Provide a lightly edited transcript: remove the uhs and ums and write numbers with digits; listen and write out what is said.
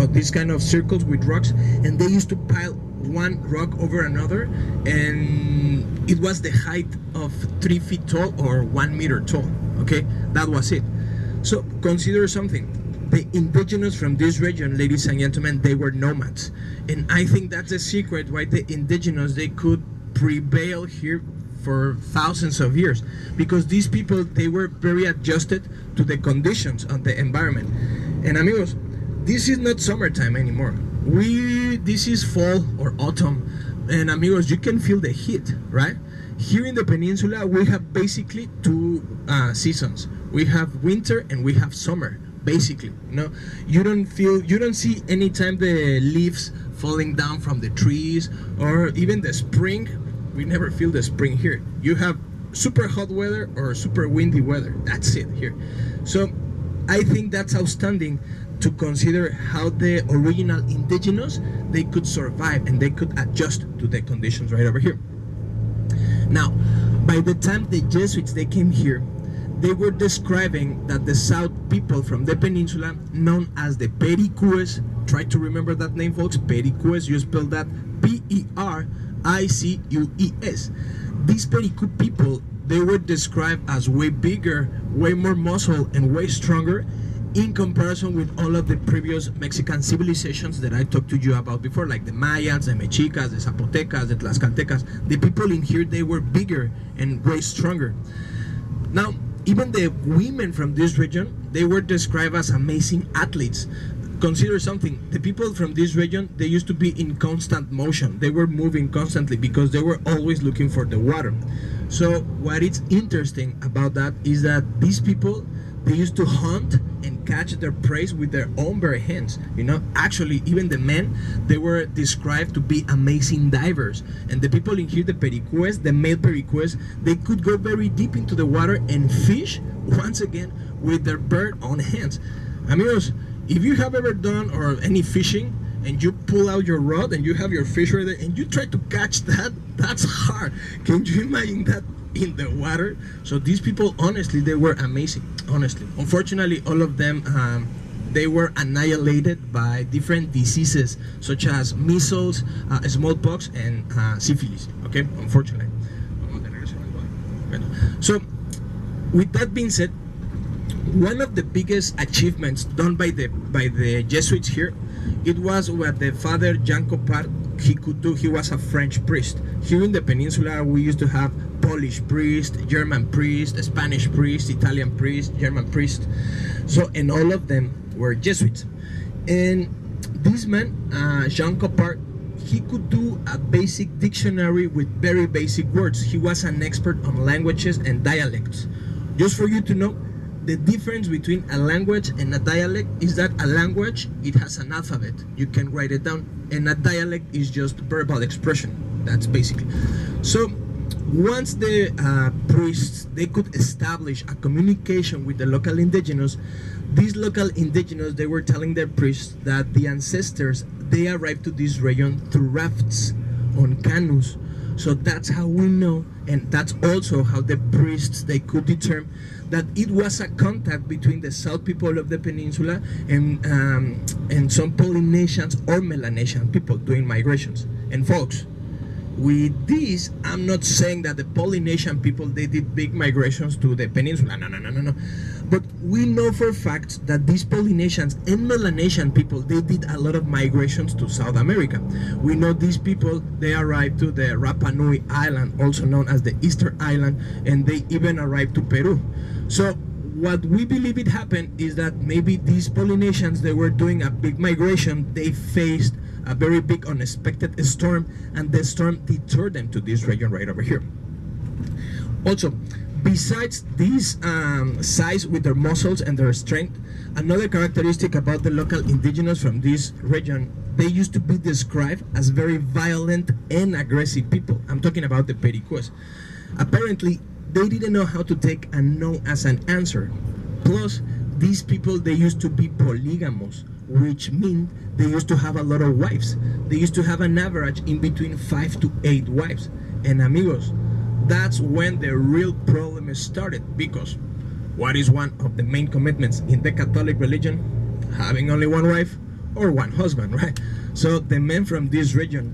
these kind of circles with rocks, and they used to pile one rock over another, and it was the height of 3 feet tall or 1 meter tall. Okay, that was it. So consider something. The indigenous from this region, ladies and gentlemen, they were nomads, and I think that's the secret why the indigenous, they could prevail here for thousands of years, because these people, they were very adjusted to the conditions of the environment. And amigos, this is not summertime anymore. This is fall or autumn, and amigos, you can feel the heat, right? Here in the peninsula, we have basically two seasons. We have winter and we have summer, basically. You don't see anytime the leaves falling down from the trees, or even the spring. We never feel the spring here. You have super hot weather or super windy weather. That's it here. So I think that's outstanding to consider how the original indigenous, they could survive and they could adjust to the conditions right over here. Now, by the time the Jesuits, they came here, they were describing that the South people from the peninsula, known as the Pericues, try to remember that name, folks. Pericues, you spell that Pericues. These Pericu people, they were described as way bigger, way more muscle, and way stronger in comparison with all of the previous Mexican civilizations that I talked to you about before, like the Mayans, the Mexicas, the Zapotecas, the Tlaxcaltecas. The people in here, they were bigger and way stronger. Now, even the women from this region, they were described as amazing athletes. Consider something. The people from this region, they used to be in constant motion. They were moving constantly because they were always looking for the water. So what is interesting about that is that these people, they used to hunt and catch their prey with their own bare hands. Actually, even the men, they were described to be amazing divers. And the people in here, the Pericues, the male Pericues, they could go very deep into the water and fish, once again, with their bare own hands. Amigos, if you have ever done or any fishing, and you pull out your rod and you have your fish right there, and you try to catch that, that's hard. Can you imagine that in the water? So these people, honestly, they were amazing, honestly. Unfortunately, all of them, they were annihilated by different diseases such as measles, smallpox, and syphilis. Okay, unfortunately. So with that being said, one of the biggest achievements done by the Jesuits here, it was what the Father Jean Copart, he could do. He was a French priest. Here in the peninsula, we used to have Polish priest, German priest, Spanish priest, Italian priest, German priest. So, and all of them were Jesuits. And this man, Jean Copart, he could do a basic dictionary with very basic words. He was an expert on languages and dialects. Just for you to know, the difference between a language and a dialect is that a language, it has an alphabet. You can write it down. And a dialect is just verbal expression. That's basically. So once the priests, they could establish a communication with the local indigenous, these local indigenous, they were telling their priests that the ancestors, they arrived to this region through rafts on canoes. So that's how we know, and that's also how the priests, they could determine that it was a contact between the South people of the peninsula and some Polynesians or Melanesian people doing migrations. And folks, with this, I'm not saying that the Polynesian people, they did big migrations to the peninsula. No. But we know for a fact that these Polynesians and Melanesian people, they did a lot of migrations to South America. We know these people, they arrived to the Rapa Nui Island, also known as the Easter Island, and they even arrived to Peru. So what we believe it happened is that maybe these Polynesians, they were doing a big migration. They faced a very big unexpected storm, and the storm deterred them to this region right over here. Also, besides this size with their muscles and their strength, another characteristic about the local indigenous from this region, they used to be described as very violent and aggressive people. I'm talking about the Pericues. Apparently, they didn't know how to take a no as an answer. Plus, these people, they used to be polygamous, which means they used to have a lot of wives. They used to have an average in between 5 to 8 wives. And amigos, that's when the real problem started, because what is one of the main commitments in the Catholic religion? Having only one wife or one husband, right? So the men from this region